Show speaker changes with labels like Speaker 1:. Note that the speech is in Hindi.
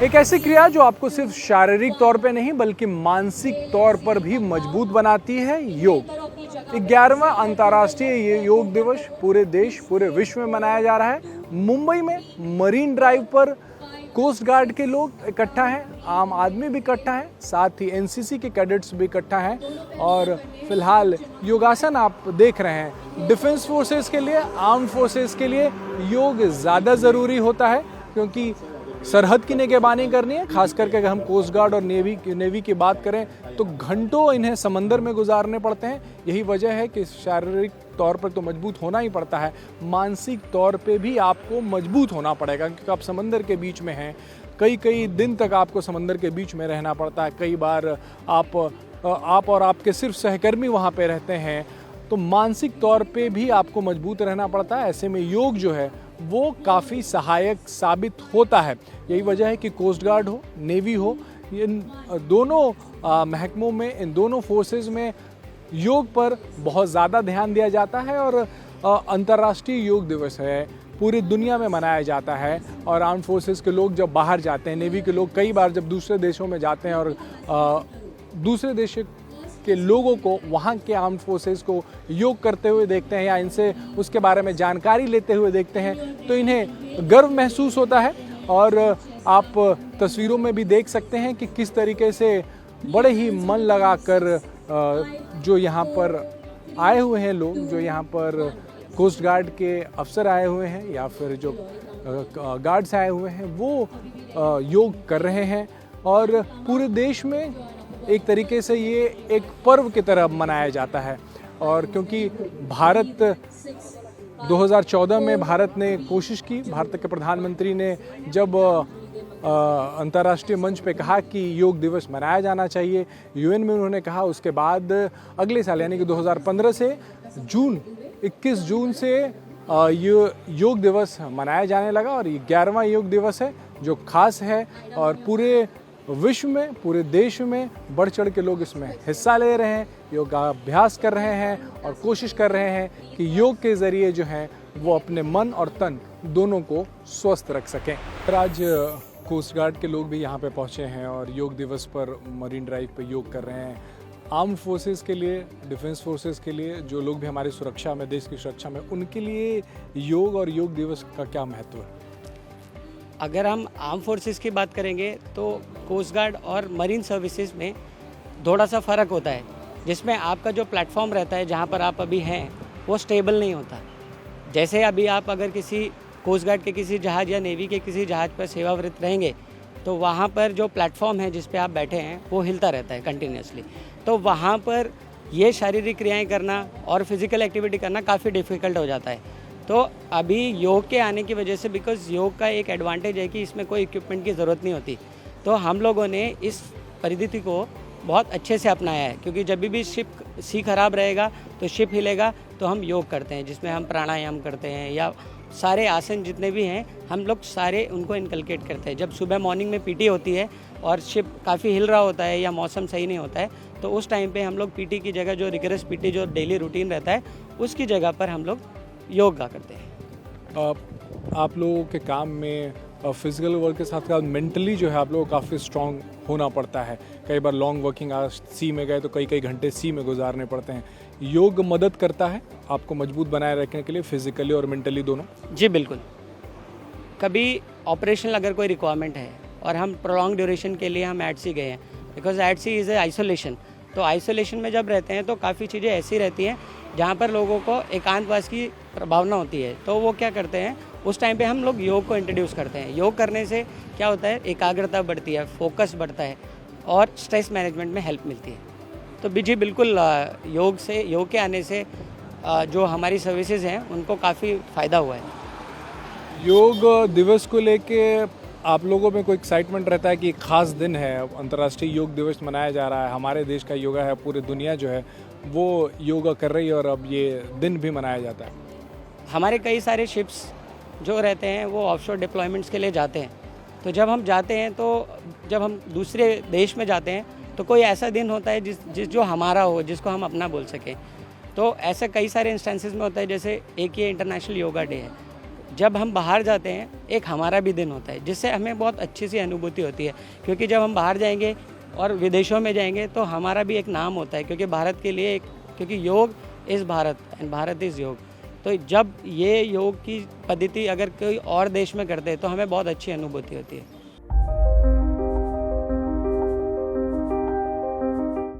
Speaker 1: एक ऐसी क्रिया जो आपको सिर्फ शारीरिक तौर पे नहीं बल्कि मानसिक तौर पर भी मजबूत बनाती है, योग। 11वां अंतर्राष्ट्रीय योग दिवस पूरे देश पूरे विश्व में मनाया जा रहा है। मुंबई में मरीन ड्राइव पर कोस्ट गार्ड के लोग इकट्ठा हैं, आम आदमी भी इकट्ठा है, साथ ही एनसीसी के कैडेट्स भी इकट्ठा हैं और फिलहाल योगासन आप देख रहे हैं। डिफेंस फोर्सेस के लिए, आर्म्ड फोर्सेस के लिए योग ज़्यादा ज़रूरी होता है क्योंकि सरहद की निगरानी करनी है। खास करके अगर हम कोस्ट गार्ड और नेवी की बात करें तो घंटों इन्हें समंदर में गुजारने पड़ते हैं। यही वजह है कि शारीरिक तौर पर तो मजबूत होना ही पड़ता है, मानसिक तौर पे भी आपको मजबूत होना पड़ेगा क्योंकि आप समंदर के बीच में हैं। कई दिन तक आपको समंदर के बीच में रहना पड़ता है। कई बार आप और आपके सिर्फ सहकर्मी वहाँ पे रहते हैं, तो मानसिक तौर पे भी आपको मजबूत रहना पड़ता है। ऐसे में योग जो है वो काफ़ी सहायक साबित होता है। यही वजह है कि कोस्ट गार्ड हो, नेवी हो, इन दोनों महकमों में, इन दोनों फोर्सेस में योग पर बहुत ज़्यादा ध्यान दिया जाता है और अंतर्राष्ट्रीय योग दिवस है, पूरी दुनिया में मनाया जाता है। और आर्म फोर्सेस के लोग जब बाहर जाते हैं, नेवी के लोग कई बार जब दूसरे देशों में जाते हैं और दूसरे देश के लोगों को, वहाँ के आर्म फोर्सेस को योग करते हुए देखते हैं या इनसे उसके बारे में जानकारी लेते हुए देखते हैं तो इन्हें गर्व महसूस होता है। और आप तस्वीरों में भी देख सकते हैं कि किस तरीके से बड़े ही मन लगाकर जो यहाँ पर आए हुए हैं लोग, जो यहाँ पर कोस्ट गार्ड के अफसर आए हुए हैं या फिर जो गार्ड्स आए हुए हैं, वो योग कर रहे हैं। और पूरे देश में एक तरीके से ये एक पर्व की तरह मनाया जाता है। और क्योंकि भारत 2014 में भारत ने कोशिश की, भारत के प्रधानमंत्री ने जब अंतर्राष्ट्रीय मंच पे कहा कि योग दिवस मनाया जाना चाहिए, यूएन में उन्होंने कहा, उसके बाद अगले साल यानी कि 2015 से 21 जून से ये योग दिवस मनाया जाने लगा। और ये 11वां योग दिवस है जो खास है और पूरे विश्व में, पूरे देश में बढ़ चढ़ के लोग इसमें हिस्सा ले रहे हैं, योगाभ्यास कर रहे हैं और कोशिश कर रहे हैं कि योग के ज़रिए जो है वो अपने मन और तन दोनों को स्वस्थ रख सकें। आज कोस्ट गार्ड के लोग भी यहाँ पे पहुँचे हैं और योग दिवस पर मरीन ड्राइव पे योग कर रहे हैं। आर्म्ड फोर्सेस के लिए, डिफेंस फोर्सेस के लिए, जो लोग भी हमारी सुरक्षा में, देश की सुरक्षा में, उनके लिए योग और योग दिवस का क्या महत्व है?
Speaker 2: अगर हम आर्म फोर्सेस की बात करेंगे तो कोस्ट गार्ड और मरीन सर्विसेज में थोड़ा सा फ़र्क होता है, जिसमें आपका जो प्लेटफॉर्म रहता है जहाँ पर आप अभी हैं वो स्टेबल नहीं होता। जैसे अभी आप अगर किसी कोस्ट गार्ड के किसी जहाज़ या नेवी के किसी जहाज़ पर सेवावृत्त रहेंगे तो वहाँ पर जो प्लेटफॉर्म है जिस पे आप बैठे हैं वो हिलता रहता है कंटिन्यूसली। तो वहाँ पर ये शारीरिक क्रियाएँ करना और फिज़िकल एक्टिविटी करना काफ़ी डिफ़िकल्ट हो जाता है। तो अभी योग के आने की वजह से, बिकॉज़ योग का एक एडवांटेज है कि इसमें कोई इक्विपमेंट की ज़रूरत नहीं होती, तो हम लोगों ने इस परिस्थिति को बहुत अच्छे से अपनाया है। क्योंकि जब भी सी खराब रहेगा तो शिप हिलेगा, तो हम योग करते हैं जिसमें हम प्राणायाम करते हैं या सारे आसन जितने भी हैं हम लोग सारे उनको इनकलकेट करते हैं। जब सुबह मॉर्निंग में पीटी होती है और शिप काफ़ी हिल रहा होता है या मौसम सही नहीं होता है तो उस टाइम पे हम लोग पीटी की जगह, जो रिगरस पीटी जो डेली रूटीन रहता है, उसकी जगह पर हम लोग योगा करते हैं।
Speaker 1: आप लोगों के काम में फिजिकल वर्क के साथ साथ मेंटली जो है आप लोगों को काफ़ी स्ट्रांग होना पड़ता है। कई बार लॉन्ग वर्किंग आवर्स सी में गए तो कई घंटे सी में गुजारने पड़ते हैं। योग मदद करता है आपको मजबूत बनाए रखने के लिए, फिजिकली और मेंटली दोनों?
Speaker 2: जी बिल्कुल। कभी ऑपरेशनल अगर कोई रिक्वायरमेंट है और हम प्रोलॉन्ग ड्यूरेशन के लिए हम एडसी गए हैं, because Etsy is a isolation, तो आइसोलेशन में जब रहते हैं तो काफ़ी चीज़ें ऐसी रहती हैं जहाँ पर लोगों को एकांतवास की भावना होती है, तो वो क्या करते हैं उस टाइम पे हम लोग योग को इंट्रोड्यूस करते हैं। योग करने से क्या होता है, एकाग्रता बढ़ती है, फोकस बढ़ता है और स्ट्रेस मैनेजमेंट में हेल्प मिलती है। तो जी बिल्कुल, योग के आने से जो हमारी सर्विसेज हैं उनको काफ़ी फ़ायदा हुआ है।
Speaker 1: योग दिवस को लेके आप लोगों में कोई एक्साइटमेंट रहता है कि एक ख़ास दिन है, अंतर्राष्ट्रीय योग दिवस मनाया जा रहा है, हमारे देश का योगा है, पूरी दुनिया जो है वो योगा कर रही है और अब ये दिन भी मनाया जाता है?
Speaker 2: हमारे कई सारे शिप्स जो रहते हैं वो ऑफशोर डिप्लॉयमेंट्स के लिए जाते हैं, तो जब हम जाते हैं तो जब हम दूसरे देश में जाते हैं तो कोई ऐसा दिन होता है जिस जो हमारा हो, जिसको हम अपना बोल सकें। तो ऐसे कई सारे इंस्टेंसेस में होता है, जैसे एक ये इंटरनेशनल योगा डे है, जब हम बाहर जाते हैं एक हमारा भी दिन होता है, जिससे हमें बहुत अच्छी सी अनुभूति होती है। क्योंकि जब हम बाहर जाएंगे और विदेशों में जाएंगे तो हमारा भी एक नाम होता है, क्योंकि भारत के लिए क्योंकि योग is Bharat and Bharat is योग। तो जब ये योग की पद्धति अगर कोई और देश में करते हैं तो हमें बहुत अच्छी अनुभूति होती है।